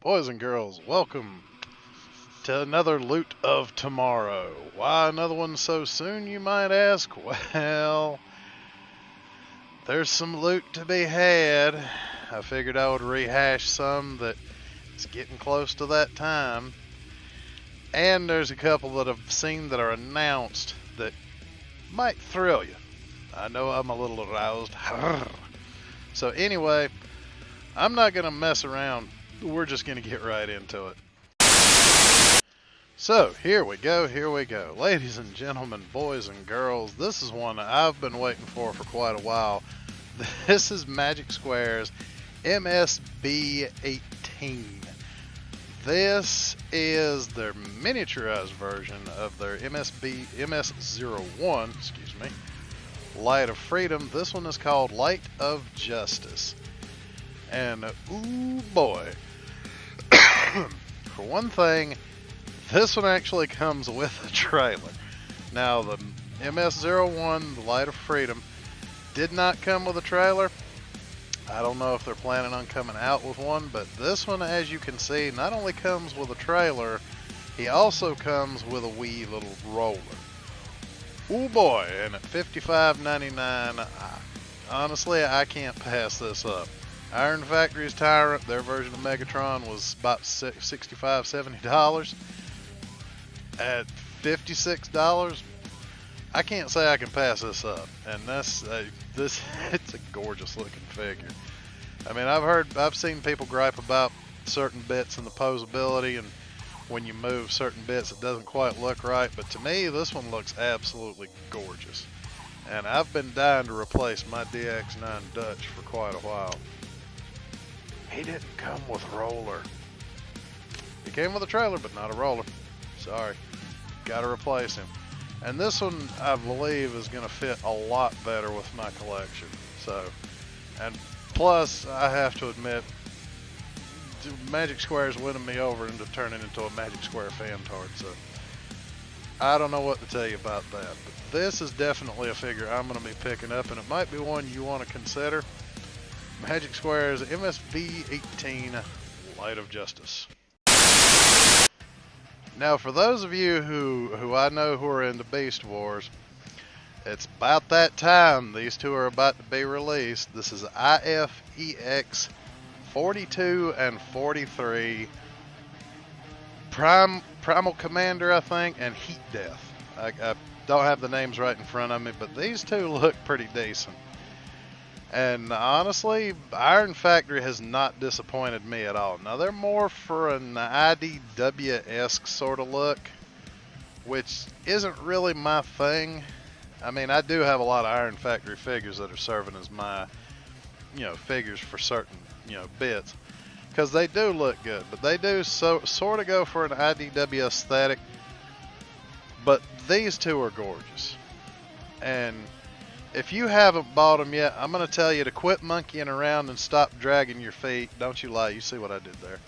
Boys and girls, welcome to another Loot of Tomorrow. Why another one so soon, you might ask? Well, there's some loot to be had. I figured I would rehash some that it's getting close to that time. And there's a couple that I've seen that are announced that might thrill you. I know I'm a little aroused. So anyway, I'm not going to mess around. We're just going to get right into it. So, here we go. Ladies and gentlemen, boys and girls, this is one I've been waiting for quite a while. This is Magic Square's MSB18. This is their miniaturized version of their MS01, Light of Freedom. This one is called Light of Justice. And, ooh boy. For one thing, this one actually comes with a trailer. Now, the MS01, the Light of Freedom, did not come with a trailer. I don't know if they're planning on coming out with one, but this one, as you can see, not only comes with a trailer, he also comes with a wee little roller. Ooh boy, and at $55.99, honestly, I can't pass this up. Iron Factory's Tyrant, their version of Megatron, was about $65, $70. At $56, I can't say I can pass this up. And it's a gorgeous looking figure. I mean, I've seen people gripe about certain bits and the posability, and when you move certain bits, it doesn't quite look right. But to me, this one looks absolutely gorgeous. And I've been dying to replace my DX9 Dutch for quite a while. He didn't come with a roller. He came with a trailer, but not a roller. Sorry. Gotta replace him. And this one, I believe, is going to fit a lot better with my collection. So, and plus, I have to admit, Magic Square is winning me over into turning into a Magic Square fantard. So, I don't know what to tell you about that. But this is definitely a figure I'm going to be picking up, and it might be one you want to consider. Magic Square's MSB18 Light of Justice. Now, for those of you who I know who are into Beast Wars, it's about that time. These two are about to be released. This is IFEX 42 and 43, Primal Commander, I think, and Heat Death. I don't have the names right in front of me, but these two look pretty decent. And honestly, Iron Factory has not disappointed me at all. Now, they're more for an IDW-esque sort of look, which isn't really my thing. I mean, I do have a lot of Iron Factory figures that are serving as my, figures for certain, bits. Because they do look good, but they do sort of go for an IDW aesthetic. But these two are gorgeous. And if you haven't bought them yet, I'm going to tell you to quit monkeying around and stop dragging your feet. Don't you lie. You see what I did there.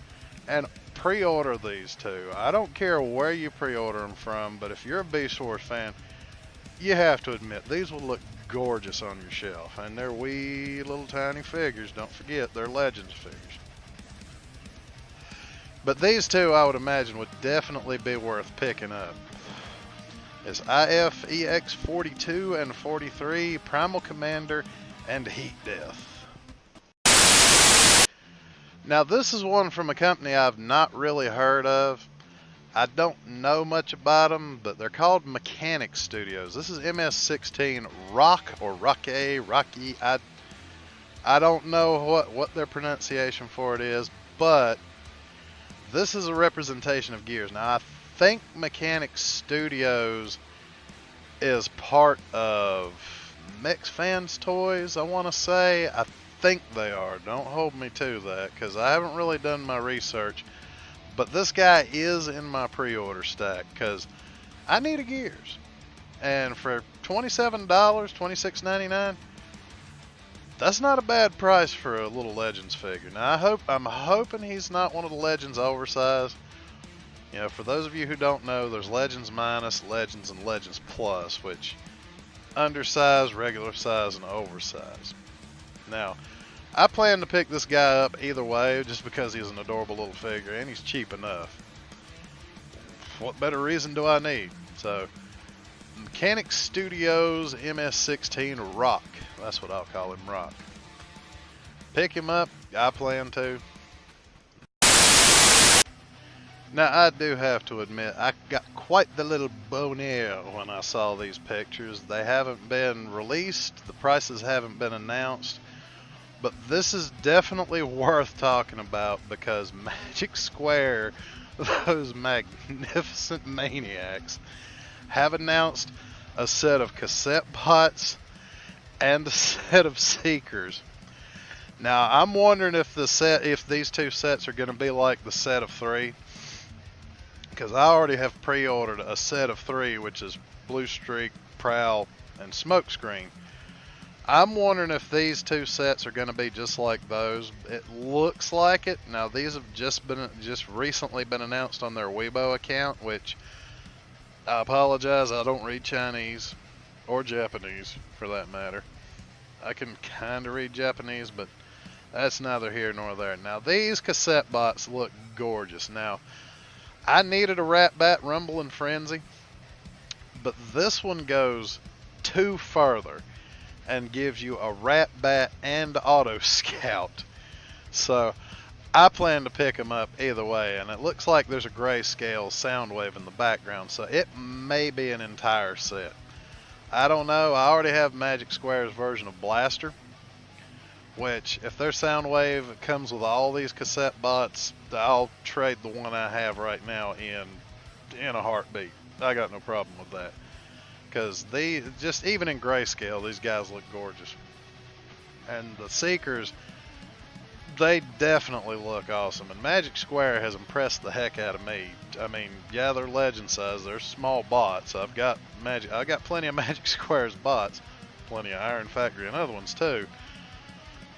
And pre-order these two. I don't care where you pre-order them from, but if you're a Beast Wars fan, you have to admit, these will look gorgeous on your shelf. And they're wee little tiny figures. Don't forget, they're Legends figures. But these two, I would imagine, would definitely be worth picking up. Is IFEX 42 and 43, Primal Commander, and Heat Death. Now, this is one from a company I've not really heard of. I don't know much about them, but they're called Mechanic Studios. This is MS16 Rocky. I don't know what their pronunciation for it is, but this is a representation of Gears. Now, I think Mechanic Studios is part of Mix Fans Toys, I want to say. I think they are. Don't hold me to that, because I haven't really done my research. But this guy is in my pre-order stack because I need a Gears. And for $27, $26.99, that's not a bad price for a little Legends figure. Now I'm hoping he's not one of the Legends oversized. You know, for those of you who don't know, there's Legends Minus, Legends, and Legends Plus, which undersized, regular size, and oversized. Now, I plan to pick this guy up either way just because he's an adorable little figure and he's cheap enough. What better reason do I need? So, Mechanic Studios MS-16 Rock. That's what I'll call him, Rock. Pick him up. I plan to. Now, I do have to admit, I got quite the little bonheur when I saw these pictures. They haven't been released. The prices haven't been announced. But this is definitely worth talking about because Magic Square, those magnificent maniacs, have announced a set of cassette bots and a set of Seekers. Now, I'm wondering if these two sets are going to be like the set of 3. Because I already have pre-ordered a set of 3, which is Blue Streak, Prowl, and Smokescreen. I'm wondering if these two sets are going to be just like those. It looks like it. Now, these have just recently been announced on their Weibo account, which I apologize, I don't read Chinese or Japanese for that matter. I can kind of read Japanese, but that's neither here nor there. Now, these cassette bots look gorgeous. Now, I needed a Rat Bat Rumble and Frenzy, but this one goes too further and gives you a Rat Bat and Auto Scout. So I plan to pick them up either way, and it looks like there's a grayscale Soundwave in the background, so it may be an entire set. I don't know. I already have Magic Square's version of Blaster, which, if their Soundwave comes with all these cassette bots, I'll trade the one I have right now in a heartbeat. I got no problem with that. Because even in grayscale, these guys look gorgeous. And the Seekers, they definitely look awesome. And Magic Square has impressed the heck out of me. I mean, yeah, they're legend size. They're small bots. I've got plenty of Magic Square's bots. Plenty of Iron Factory and other ones too.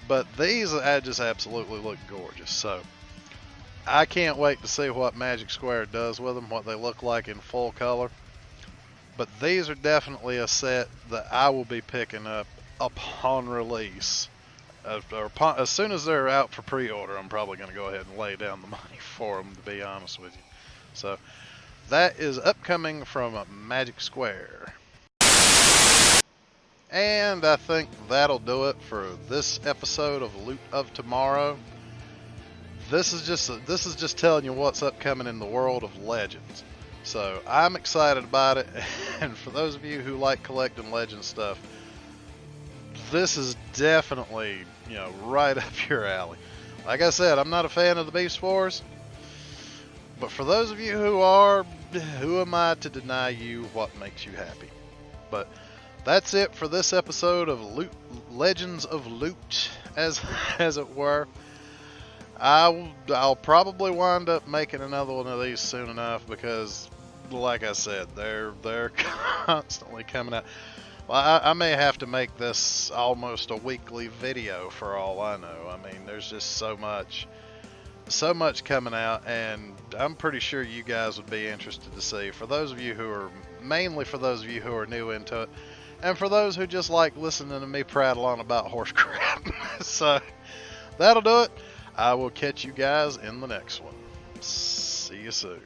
But these just absolutely look gorgeous. So I can't wait to see what Magic Square does with them, what they look like in full color. But these are definitely a set that I will be picking up upon release. As soon as they're out for pre-order, I'm probably going to go ahead and lay down the money for them, to be honest with you. So that is upcoming from Magic Square. And I think that'll do it for this episode of Loot of Tomorrow. This is just telling you what's upcoming in the world of Legends. So I'm excited about it, and for those of you who like collecting Legend stuff, this is definitely, right up your alley. Like I said, I'm not a fan of the Beast Wars, but for those of you who are, who am I to deny you what makes you happy? But that's it for this episode of Legends of Loot, as it were. I'll probably wind up making another one of these soon enough because, like I said, they're constantly coming out. Well, I may have to make this almost a weekly video for all I know. I mean, there's just so much coming out, and I'm pretty sure you guys would be interested to see. Mainly for those of you who are new into it, and for those who just like listening to me prattle on about horse crap. So that'll do it. I will catch you guys in the next one. See you soon.